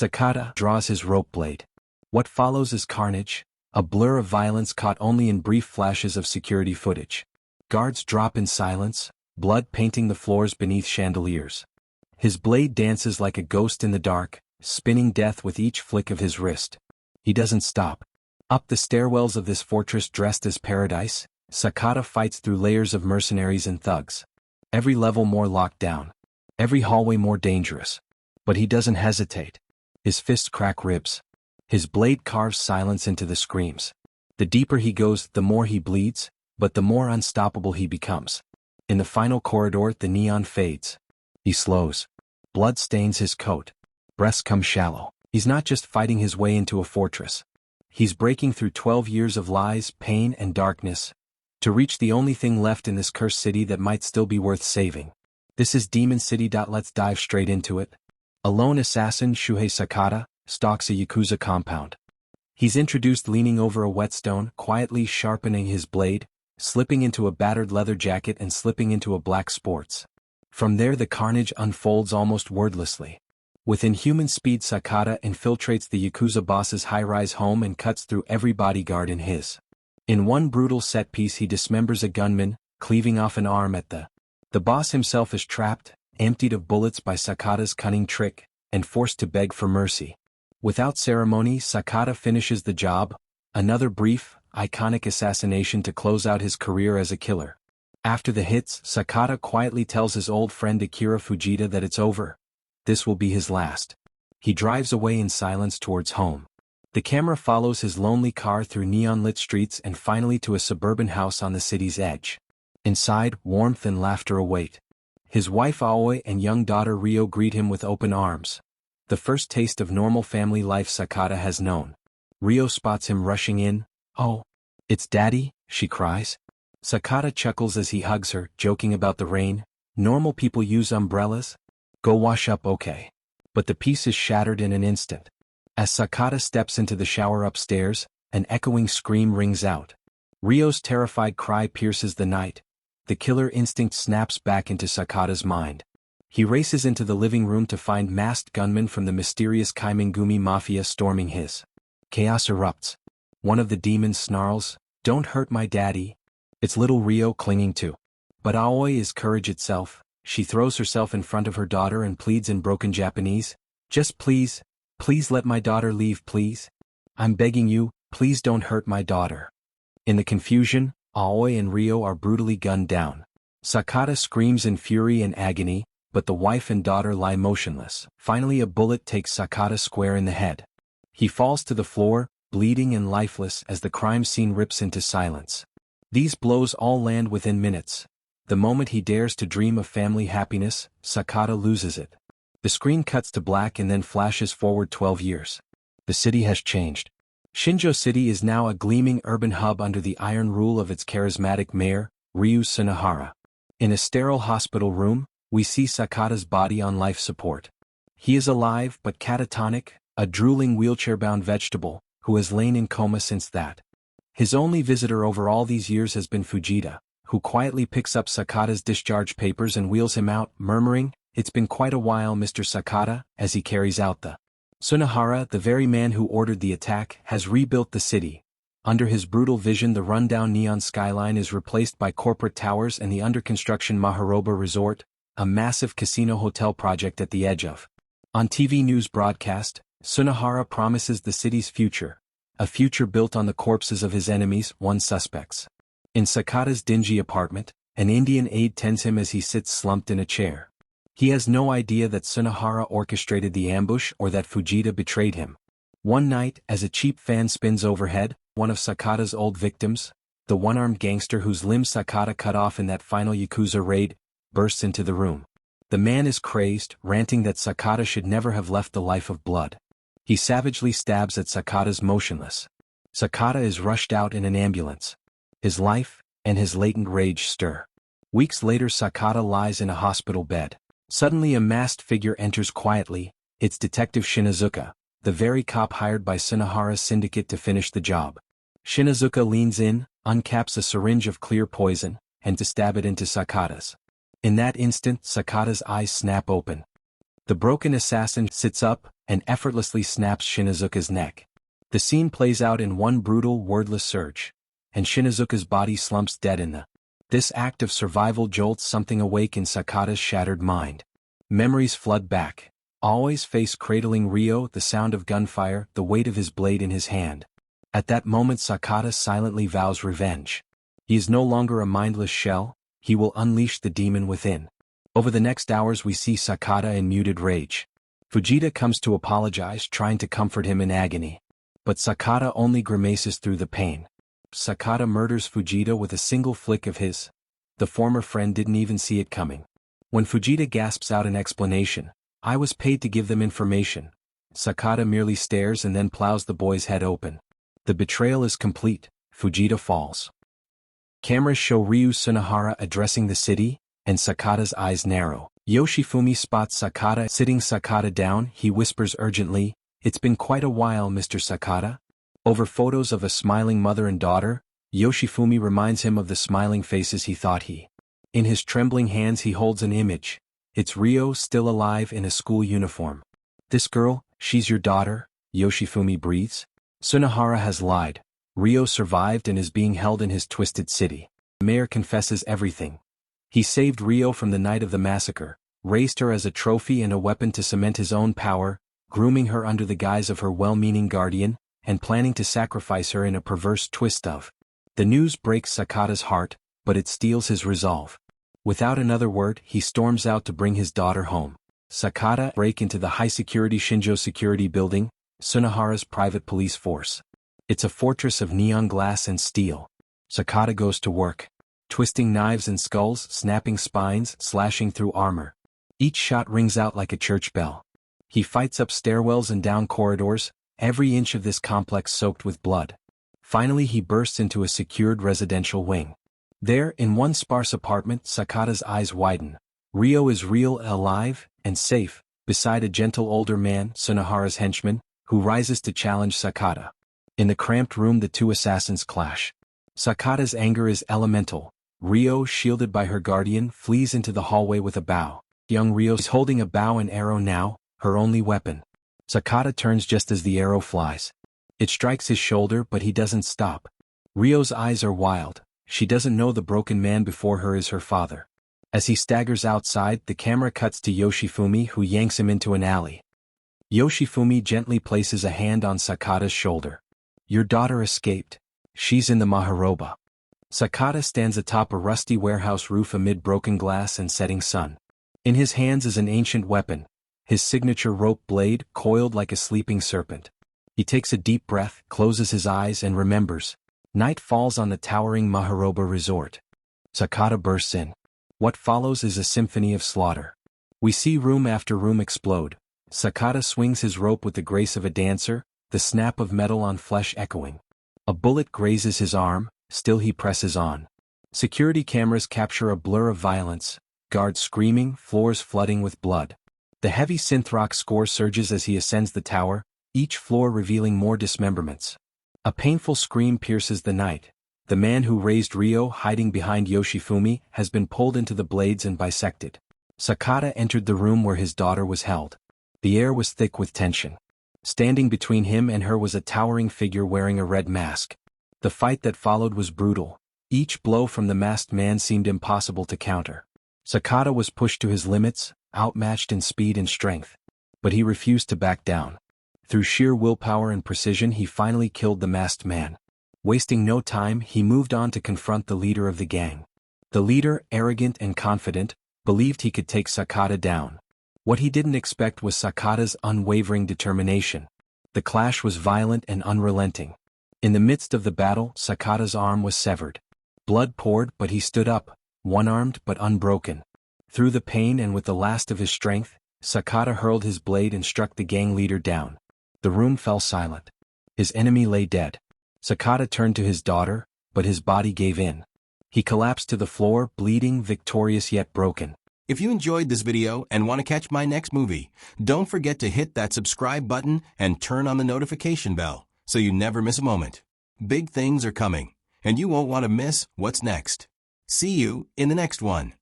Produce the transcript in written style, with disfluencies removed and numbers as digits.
Sakata draws his rope blade. What follows is carnage, a blur of violence caught only in brief flashes of security footage. Guards drop in silence, blood painting the floors beneath chandeliers. His blade dances like a ghost in the dark, spinning death with each flick of his wrist. He doesn't stop. Up the stairwells of this fortress dressed as paradise, Sakata fights through layers of mercenaries and thugs. Every level more locked down. Every hallway more dangerous. But he doesn't hesitate. His fists crack ribs. His blade carves silence into the screams. The deeper he goes, the more he bleeds, but the more unstoppable he becomes. In the final corridor, the neon fades. He slows. Blood stains his coat. Breaths come shallow. He's not just fighting his way into a fortress. He's breaking through 12 years of lies, pain, and darkness, to reach the only thing left in this cursed city that might still be worth saving. This is Demon City. Let's dive straight into it. A lone assassin, Shuhei Sakata, stalks a Yakuza compound. He's introduced leaning over a whetstone, quietly sharpening his blade, slipping into a battered leather jacket and slipping into a black sports. From there the carnage unfolds almost wordlessly. With inhuman speed, Sakata infiltrates the Yakuza boss's high-rise home and cuts through every bodyguard in his. In one brutal set-piece he dismembers a gunman, cleaving off an arm at the boss himself is trapped, emptied of bullets by Sakata's cunning trick, and forced to beg for mercy. Without ceremony, Sakata finishes the job, another brief, iconic assassination to close out his career as a killer. After the hits, Sakata quietly tells his old friend Akira Fujita that it's over. This will be his last. He drives away in silence towards home. The camera follows his lonely car through neon-lit streets and finally to a suburban house on the city's edge. Inside, warmth and laughter await. His wife Aoi and young daughter Rio greet him with open arms. The first taste of normal family life Sakata has known. Rio spots him rushing in. "Oh, it's Daddy," she cries. Sakata chuckles as he hugs her, joking about the rain. "Normal people use umbrellas? Go wash up, okay." But the peace is shattered in an instant. As Sakata steps into the shower upstairs, an echoing scream rings out. Rio's terrified cry pierces the night. The killer instinct snaps back into Sakata's mind. He races into the living room to find masked gunmen from the mysterious Kaimingumi Mafia storming his. Chaos erupts. One of the demons snarls, "Don't hurt my daddy." It's little Rio clinging to. But Aoi is courage itself. She throws herself in front of her daughter and pleads in broken Japanese, "Just please, please let my daughter leave, please. I'm begging you, please don't hurt my daughter." In the confusion, Aoi and Rio are brutally gunned down. Sakata screams in fury and agony, but the wife and daughter lie motionless. Finally a bullet takes Sakata square in the head. He falls to the floor, bleeding and lifeless as the crime scene rips into silence. These blows all land within minutes. The moment he dares to dream of family happiness, Sakata loses it. The screen cuts to black and then flashes forward 12 years. The city has changed. Shinjo City is now a gleaming urban hub under the iron rule of its charismatic mayor, Ryu Tsunohara. In a sterile hospital room, we see Sakata's body on life support. He is alive but catatonic, a drooling wheelchair-bound vegetable, who has lain in coma since that. His only visitor over all these years has been Fujita, who quietly picks up Sakata's discharge papers and wheels him out, murmuring, "It's been quite a while, Mr. Sakata," as he carries out the. Tsunohara, the very man who ordered the attack, has rebuilt the city. Under his brutal vision, the rundown neon skyline is replaced by corporate towers and the under-construction Maharoba Resort, a massive casino hotel project at the edge of. On TV news broadcast, Tsunohara promises the city's future, a future built on the corpses of his enemies, one suspects. In Sakata's dingy apartment, an Indian aide tends him as he sits slumped in a chair. He has no idea that Tsunohara orchestrated the ambush or that Fujita betrayed him. One night, as a cheap fan spins overhead, one of Sakata's old victims, the one-armed gangster whose limb Sakata cut off in that final Yakuza raid, bursts into the room. The man is crazed, ranting that Sakata should never have left the life of blood. He savagely stabs at Sakata's motionless. Sakata is rushed out in an ambulance. His life, and his latent rage stir. Weeks later Sakata lies in a hospital bed. Suddenly a masked figure enters quietly. It's Detective Shinazuka, the very cop hired by Tsunohara's syndicate to finish the job. Shinazuka leans in, uncaps a syringe of clear poison, and to stab it into Sakata's. In that instant Sakata's eyes snap open. The broken assassin sits up, and effortlessly snaps Shinazuka's neck. The scene plays out in one brutal, wordless surge, and Shinazuka's body slumps dead in the. This act of survival jolts something awake in Sakata's shattered mind. Memories flood back. Always face cradling Ryo, the sound of gunfire, the weight of his blade in his hand. At that moment Sakata silently vows revenge. He is no longer a mindless shell, he will unleash the demon within. Over the next hours we see Sakata in muted rage. Fujita comes to apologize, trying to comfort him in agony. But Sakata only grimaces through the pain. Sakata murders Fujita with a single flick of his. The former friend didn't even see it coming. When Fujita gasps out an explanation, "I was paid to give them information," Sakata merely stares and then plows the boy's head open. The betrayal is complete. Fujita falls. Cameras show Ryu Tsunohara addressing the city, and Sakata's eyes narrow. Yoshifumi spots Sakata sitting Sakata down. He whispers urgently, "It's been quite a while, Mr. Sakata." Over photos of a smiling mother and daughter, Yoshifumi reminds him of the smiling faces he thought he. In his trembling hands he holds an image. It's Ryo still alive in a school uniform. "This girl, she's your daughter?" Yoshifumi breathes. Tsunohara has lied. Ryo survived and is being held in his twisted city. The mayor confesses everything. He saved Ryo from the night of the massacre, raised her as a trophy and a weapon to cement his own power, grooming her under the guise of her well-meaning guardian, and planning to sacrifice her in a perverse twist of. The news breaks Sakata's heart, but it steels his resolve. Without another word, he storms out to bring his daughter home. Sakata break into the high-security Shinjo security building, Tsunohara's private police force. It's a fortress of neon glass and steel. Sakata goes to work, twisting knives and skulls, snapping spines, slashing through armor. Each shot rings out like a church bell. He fights up stairwells and down corridors, every inch of this complex soaked with blood. Finally he bursts into a secured residential wing. There, in one sparse apartment, Sakata's eyes widen. Ryo is real, alive, and safe, beside a gentle older man, Tsunohara's henchman, who rises to challenge Sakata. In the cramped room the two assassins clash. Sakata's anger is elemental. Ryo, shielded by her guardian, flees into the hallway with a bow. Young Ryo is holding a bow and arrow now, her only weapon. Sakata turns just as the arrow flies. It strikes his shoulder, but he doesn't stop. Ryo's eyes are wild. She doesn't know the broken man before her is her father. As he staggers outside, the camera cuts to Yoshifumi, who yanks him into an alley. Yoshifumi gently places a hand on Sakata's shoulder. "Your daughter escaped. She's in the Maharoba." Sakata stands atop a rusty warehouse roof amid broken glass and setting sun. In his hands is an ancient weapon, his signature rope blade, coiled like a sleeping serpent. He takes a deep breath, closes his eyes and remembers. Night falls on the towering Maharoba resort. Sakata bursts in. What follows is a symphony of slaughter. We see room after room explode. Sakata swings his rope with the grace of a dancer, the snap of metal on flesh echoing. A bullet grazes his arm, still he presses on. Security cameras capture a blur of violence, guards screaming, floors flooding with blood. The heavy synth rock score surges as he ascends the tower, each floor revealing more dismemberments. A painful scream pierces the night. The man who raised Ryo, hiding behind Yoshifumi, has been pulled into the blades and bisected. Sakata entered the room where his daughter was held. The air was thick with tension. Standing between him and her was a towering figure wearing a red mask. The fight that followed was brutal. Each blow from the masked man seemed impossible to counter. Sakata was pushed to his limits, outmatched in speed and strength. But he refused to back down. Through sheer willpower and precision he finally killed the masked man. Wasting no time, he moved on to confront the leader of the gang. The leader, arrogant and confident, believed he could take Sakata down. What he didn't expect was Sakata's unwavering determination. The clash was violent and unrelenting. In the midst of the battle, Sakata's arm was severed. Blood poured, but he stood up, one-armed but unbroken. Through the pain and with the last of his strength, Sakata hurled his blade and struck the gang leader down. The room fell silent. His enemy lay dead. Sakata turned to his daughter, but his body gave in. He collapsed to the floor, bleeding, victorious yet broken. If you enjoyed this video and want to catch my next movie, don't forget to hit that subscribe button and turn on the notification bell so you never miss a moment. Big things are coming, and you won't want to miss what's next. See you in the next one.